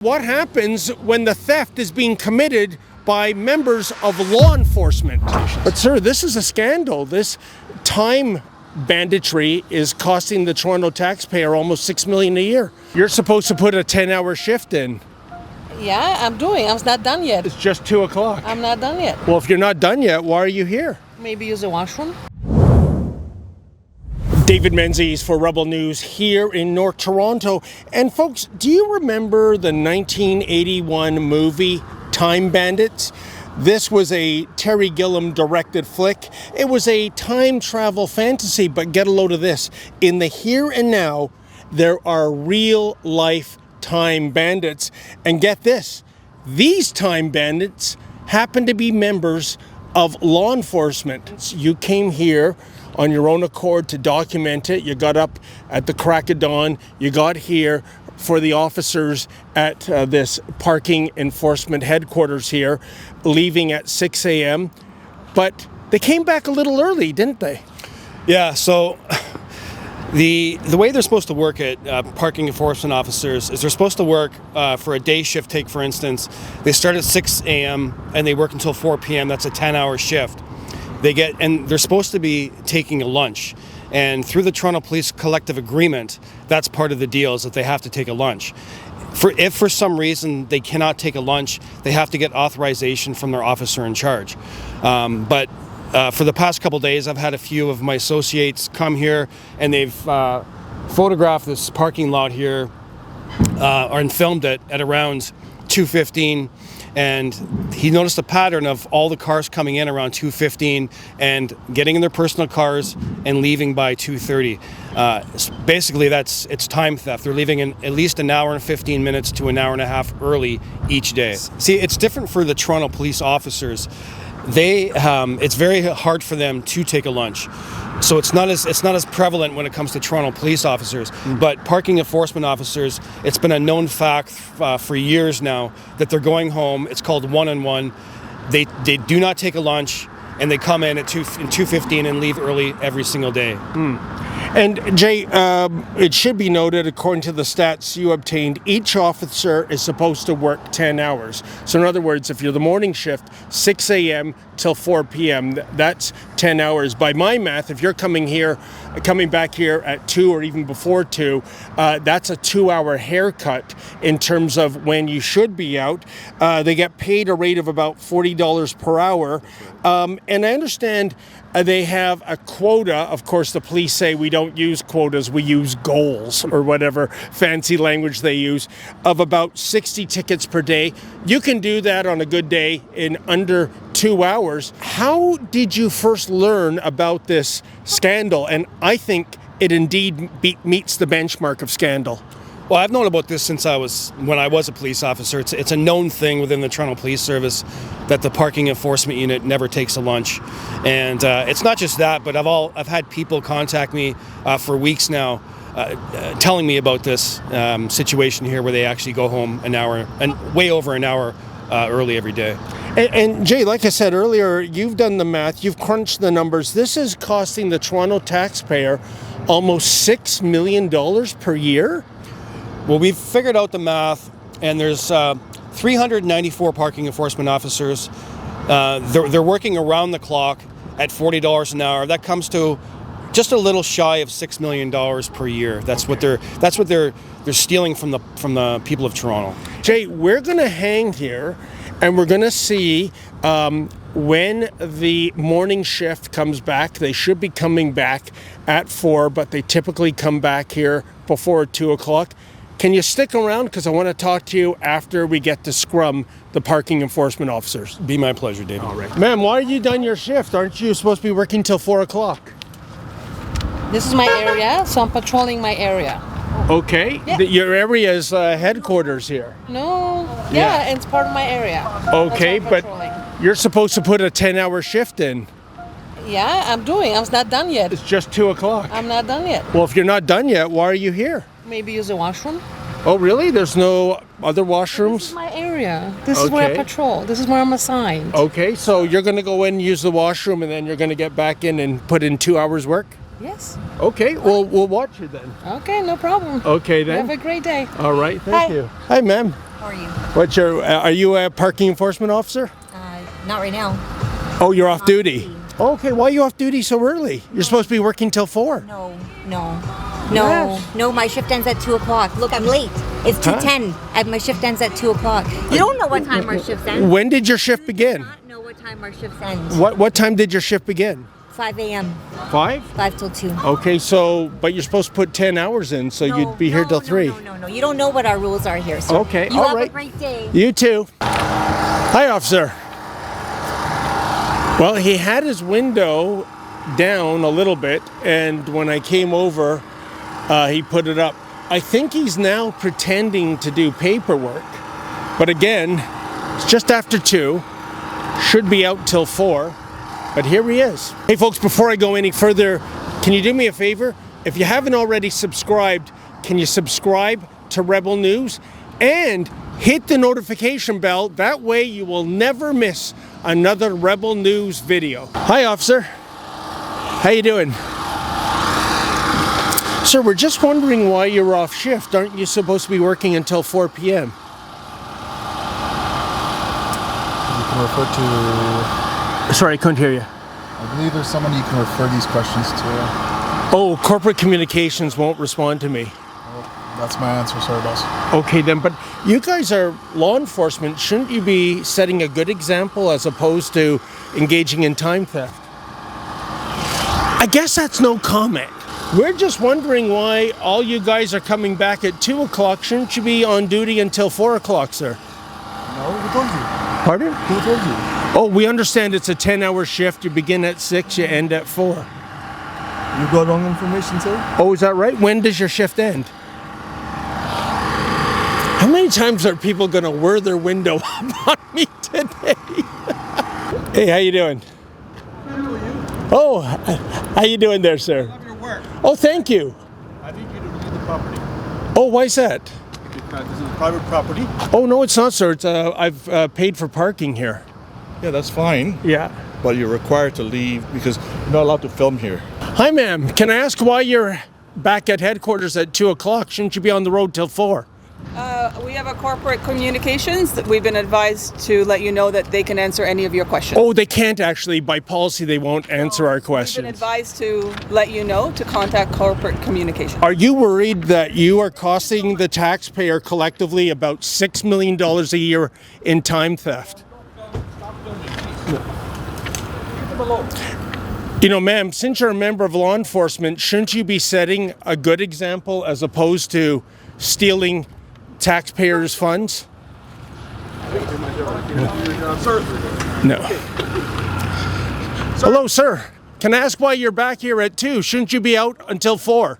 What happens when the theft is being committed by members of law enforcement? But sir, this is a scandal. This time banditry is costing the Toronto taxpayer almost $6 million a year. You're supposed to put a 10-hour shift in. Yeah, I'm doing. I'm not done yet. It's just 2 o'clock. I'm not done yet. Well, if you're not done yet, why are you here? Maybe use the washroom. David Menzies for Rebel News here in North Toronto. And folks, do you remember the 1981 movie Time Bandits? This was a Terry Gilliam directed flick. It was a time travel fantasy, but get a load of this. In the here and now, there are real life time bandits. And get this, these time bandits happen to be members of law enforcement. You came here on your own accord to document it. You got up at the crack of dawn. You got here for the officers at this parking enforcement headquarters here, leaving at 6 a.m. But they came back a little early, didn't they? Yeah, so the way they're supposed to work at parking enforcement officers is they're supposed to work for a day shift. Take, for instance, they start at 6 a.m. and they work until 4 p.m. That's a 10-hour shift. They're supposed to be taking a lunch. And through the Toronto Police collective agreement, that's part of the deal, is that they have to take a lunch. If for some reason they cannot take a lunch, they have to get authorization from their officer in charge. But for the past couple days, I've had a few of my associates come here and they've photographed this parking lot here and filmed it at around 2:15. And he noticed a pattern of all the cars coming in around 2:15 and getting in their personal cars and leaving by 2:30. Basically, it's time theft. They're leaving in at least an hour and 15 minutes to an hour and a half early each day. See, it's different for the Toronto police officers. It's very hard for them to take a lunch. So it's not as prevalent when it comes to Toronto police officers. But parking enforcement officers, it's been a known fact for years now that they're going home. It's called one-on-one. They do not take a lunch, and they come in at 2:15 and leave early every single day. And Jay, it should be noted, according to the stats you obtained, each officer is supposed to work 10 hours. So in other words, if you're the morning shift, 6 a.m. till 4 p.m., that's 10 hours. By my math, if you're coming back here at 2 or even before 2, that's a 2-hour haircut in terms of when you should be out. They get paid a rate of about $40 per hour. And I understand they have a quota. Of course, the police say we don't use quotas, we use goals, or whatever fancy language they use, of about 60 tickets per day. You can do that on a good day in under 2 hours. How did you first learn about this scandal? And I think it indeed meets the benchmark of scandal. Well, I've known about this since when I was a police officer. It's a known thing within the Toronto Police Service that the parking enforcement unit never takes a lunch, and it's not just that. But I've had people contact me for weeks now, telling me about this situation here, where they actually go home an hour and way over an hour early every day. And Jay, like I said earlier, you've done the math, you've crunched the numbers. This is costing the Toronto taxpayer almost $6 million per year. Well, we've figured out the math, and there's 394 parking enforcement officers. They're working around the clock at $40 an hour. That comes to just a little shy of $6 million per year. That's what they're stealing from the people of Toronto. Jay, we're going to hang here, and we're going to see when the morning shift comes back. They should be coming back at 4, but they typically come back here before 2 o'clock. Can you stick around? Because I want to talk to you after we get to scrum the parking enforcement officers. Be my pleasure, David. All right. Ma'am, why are you done your shift? Aren't you supposed to be working till 4 o'clock? This is my area, so I'm patrolling my area. Okay. Yeah. Your area is headquarters here. No, yeah, it's part of my area. Okay, That's what I'm but patrolling. you're supposed to put a 10-hour shift in. Yeah, I'm doing. I'm not done yet. It's just 2 o'clock. I'm not done yet. Well, if you're not done yet, why are you here? Maybe use the washroom. Oh, really? There's no other washrooms? This is my area. This is where I patrol. This is where I'm assigned. Okay, so you're going to go in, use the washroom, and then you're going to get back in and put in 2 hours work? Yes. Okay, we'll watch you then. Okay, no problem. Okay then. Have a great day. All right, thank you. Hi, ma'am. How are you? What's your? Are you a parking enforcement officer? Not right now. Oh, you're off duty. duty. Okay, why are you off duty so early? You're supposed to be working till 4. No, my shift ends at 2 o'clock. Look, I'm late. It's 2:10. My shift ends at 2 o'clock. You don't know what time our shift ends. When did your shift begin? I do not know what time our shift ends. What time did your shift begin? 5 a.m. 5? 5 till 2. Okay, so, but you're supposed to put 10 hours in, so you'd be here till 3. No. You don't know what our rules are here, sir. Okay, you all have right. a great day. You too. Hi, officer. Well, he had his window down a little bit, and when I came over, he put it up. I think he's now pretending to do paperwork, but again, it's just after 2, should be out till 4, but here he is. Hey folks, before I go any further, can you do me a favor? If you haven't already subscribed, can you subscribe to Rebel News and hit the notification bell? That way you will never miss another Rebel News video. Hi, officer. How you doing? Sir, we're just wondering why you're off shift. Aren't you supposed to be working until 4 p.m.? You can refer to... Sorry, I couldn't hear you. I believe there's someone you can refer these questions to. Oh, corporate communications won't respond to me. Well, that's my answer, sorry, boss. Okay then, but you guys are law enforcement. Shouldn't you be setting a good example as opposed to engaging in time theft? I guess that's no comment. We're just wondering why all you guys are coming back at 2 o'clock. Shouldn't you be on duty until 4 o'clock, sir? No, who told you? Pardon? Who told you? Oh, we understand it's a 10-hour shift. You begin at 6, you end at 4. You got wrong information, sir? Oh, is that right? When does your shift end? How many times are people going to whir their window up on me today? Hey, how you doing? Oh, how you doing there, sir? Love your work. Oh, thank you. I think you need to leave the property Oh, why is that? because this is private property. Oh, no, it's not, sir. It's I've paid for parking here. Yeah, that's fine. Yeah. But you're required to leave because you're not allowed to film here. Hi, ma'am. Can I ask why you're back at headquarters at 2 o'clock? Shouldn't you be on the road till 4? We have a corporate communications that we've been advised to let you know that they can answer any of your questions. Oh, they can't actually. By policy, they won't answer our We've been questions. advised to let you know to contact corporate communications. Are you worried that you are costing the taxpayer collectively about $6 million a year in time theft? You know, ma'am, since you're a member of law enforcement, shouldn't you be setting a good example as opposed to stealing taxpayers' funds? No. Hello, sir. Can I ask why you're back here at 2? Shouldn't you be out until 4?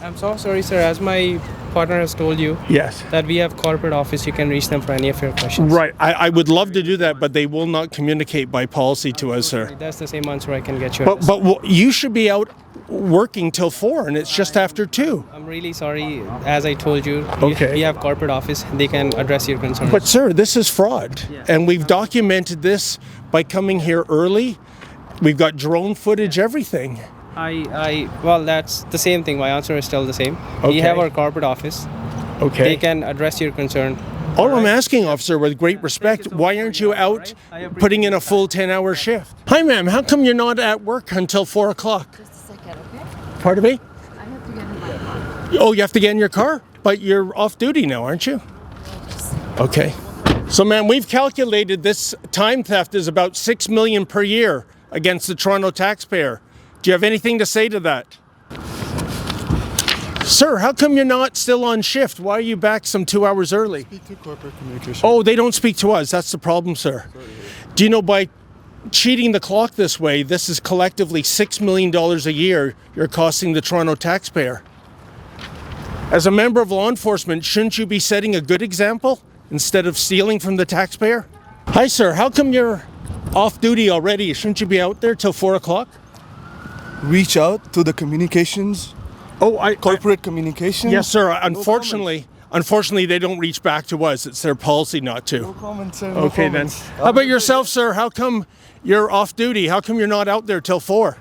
I'm so sorry, sir. As my partner has told you, Yes. that we have corporate office. You can reach them for any of your questions. Right. I would love to do that, but they will not communicate by policy to us, sir. That's the same answer I can get you. But you should be out working till 4, and it's just after 2. I'm really sorry. As I told you, Okay. we have corporate office. They can address your concerns. But sir, this is fraud, and we've documented this by coming here early. We've got drone footage, everything. Well, that's the same thing. My answer is still the same. Okay. We have our corporate office. Okay. They can address your concern. All I'm asking, officer, with great respect, why aren't you out putting in a full 10-hour shift? Hi, ma'am. How come you're not at work until 4 o'clock? Just a second, okay? Pardon me? I have to get in my car. Oh, you have to get in your car? But you're off duty now, aren't you? Okay. So, ma'am, we've calculated this time theft is about $6 million per year against the Toronto taxpayer. Do you have anything to say to that? Sir, how come you're not still on shift? Why are you back some 2 hours early? Speak to corporate communication. Oh, they don't speak to us. That's the problem, sir. Do you know by cheating the clock this way, this is collectively $6 million a year you're costing the Toronto taxpayer? As a member of law enforcement, shouldn't you be setting a good example instead of stealing from the taxpayer? Hi, sir. How come you're off duty already? Shouldn't you be out there till 4 o'clock? Reach out to the communications, corporate communications. Yes, sir. Unfortunately, they don't reach back to us. It's their policy not to. No comments, sir. No Okay, then. comments. How about yourself, sir? How come you're off duty? How come you're not out there till 4?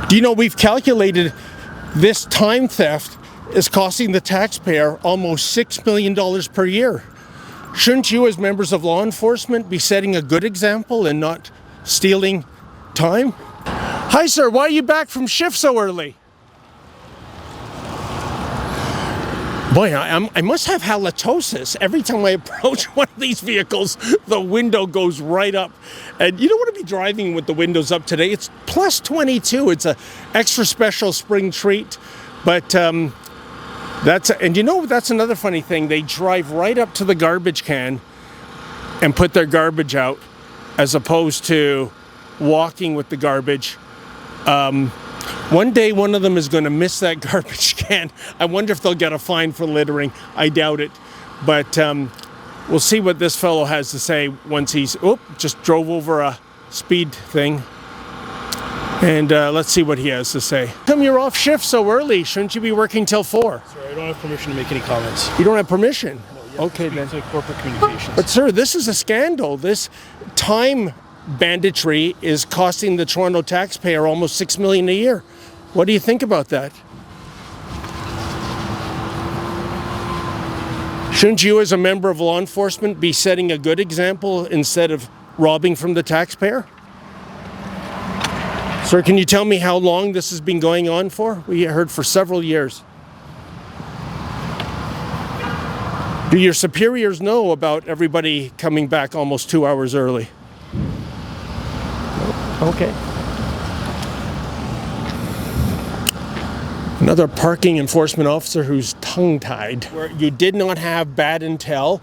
Do you know we've calculated this time theft is costing the taxpayer almost $6 million per year. Shouldn't you, as members of law enforcement, be setting a good example and not stealing time? Hi, sir. Why are you back from shift so early? Boy, I must have halitosis. Every time I approach one of these vehicles, the window goes right up. And you don't want to be driving with the windows up today. It's plus 22. It's an extra special spring treat. But that's another funny thing. They drive right up to the garbage can and put their garbage out, as opposed to walking with the garbage. One day, one of them is going to miss that garbage can. I wonder if they'll get a fine for littering. I doubt it. But we'll see what this fellow has to say once he's... just drove over a speed thing. And let's see what he has to say. How come you're off shift so early? Shouldn't you be working till 4? Sorry, I don't have permission to make any comments. You don't have permission? No, okay, then. It's like corporate communications. But sir, this is a scandal. This time banditry is costing the Toronto taxpayer almost $6 million a year. What do you think about that? Shouldn't you, as a member of law enforcement, be setting a good example instead of robbing from the taxpayer? Sir, can you tell me how long this has been going on for? We heard for several years. Do your superiors know about everybody coming back almost 2 hours early? Okay. Another parking enforcement officer who's tongue-tied. Where you did not have bad intel.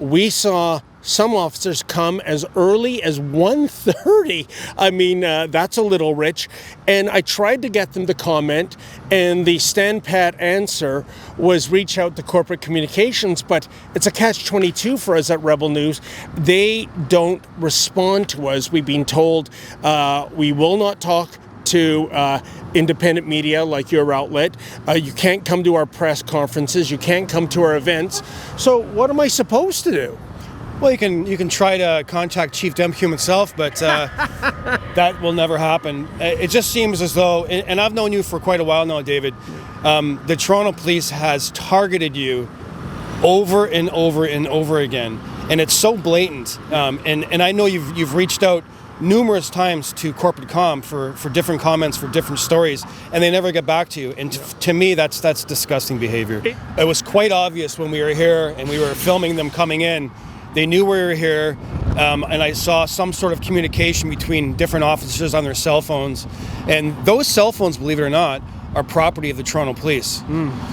We saw some officers come as early as 1:30. I mean, that's a little rich. And I tried to get them to comment, and the stand-pat answer was reach out to corporate communications, but it's a catch-22 for us at Rebel News. They don't respond to us. We've been told we will not talk to independent media like your outlet. You can't come to our press conferences. You can't come to our events. So what am I supposed to do? Well, you can try to contact Chief Demke himself, but that will never happen. It just seems as though, and I've known you for quite a while now, David, the Toronto Police has targeted you over and over and over again, and it's so blatant. And I know you've reached out numerous times to corporate comm for different comments, for different stories, and they never get back to you. And to me, that's disgusting behavior. It was quite obvious when we were here and we were filming them coming in. They knew we were here, and I saw some sort of communication between different officers on their cell phones. And those cell phones, believe it or not, are property of the Toronto Police.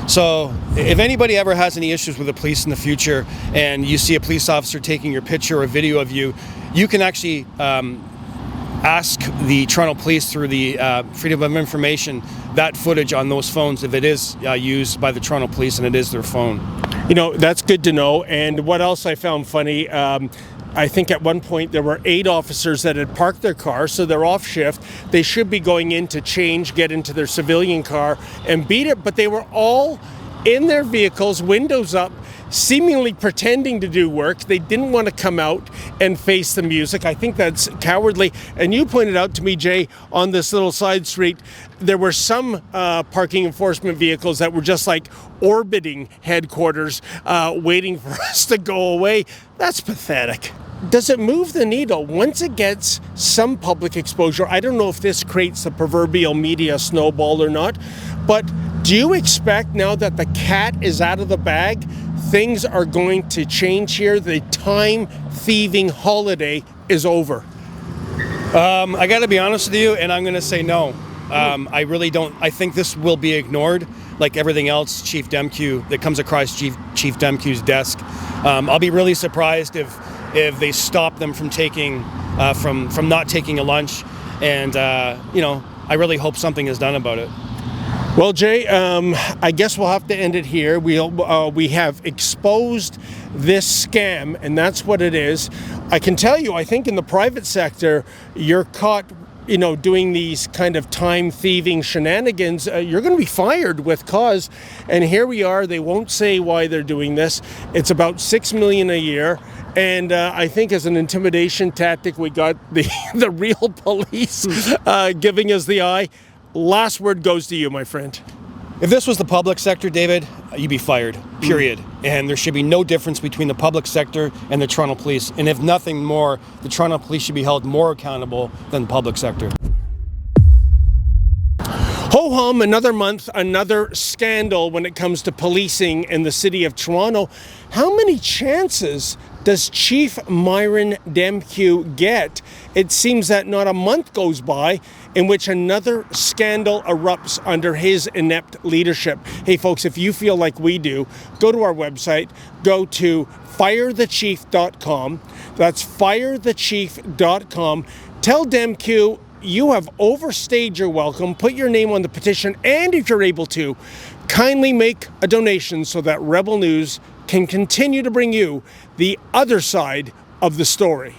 So if anybody ever has any issues with the police in the future and you see a police officer taking your picture or video of you, you can actually ask the Toronto Police through the Freedom of Information that footage on those phones if it is used by the Toronto Police and it is their phone. You know, that's good to know. And what else I found funny, I think at one point there were 8 officers that had parked their car, so they're off shift. They should be going in to change, get into their civilian car and beat it, but they were all in their vehicles, windows up, seemingly pretending to do work. They didn't want to come out and face the music. I think that's cowardly. And you pointed out to me, Jay, on this little side street, there were some parking enforcement vehicles that were just like orbiting headquarters, waiting for us to go away. That's pathetic. Does it move the needle once it gets some public exposure? I don't know if this creates the proverbial media snowball or not, but do you expect now that the cat is out of the bag, things are going to change here? The time thieving holiday is over. I got to be honest with you, and I'm going to say no. I really don't. I think this will be ignored, like everything else Chief Demke that comes across Chief Demke's desk. I'll be really surprised if they stop them from taking from not taking a lunch, and I really hope something is done about it. Well, Jay, I guess we'll have to end it here. We have exposed this scam, and that's what it is. I can tell you, I think in the private sector, you're caught, doing these kind of time thieving shenanigans. You're going to be fired with cause. And here we are. They won't say why they're doing this. It's about $6 million a year. And I think as an intimidation tactic, we got the real police giving us the eye. Last word goes to you, my friend. If this was the public sector, David, you'd be fired, period. And there should be no difference between the public sector and the Toronto Police. And if nothing more, the Toronto Police should be held more accountable than the public sector. Ho-hum, another month, another scandal when it comes to policing in the city of Toronto. How many chances does Chief Myron Demkew get? It seems that not a month goes by in which another scandal erupts under his inept leadership. Hey folks, if you feel like we do, go to our website, go to firethechief.com. That's firethechief.com. Tell Demkew you have overstayed your welcome. Put your name on the petition, and if you're able to, kindly make a donation so that Rebel News can continue to bring you the other side of the story.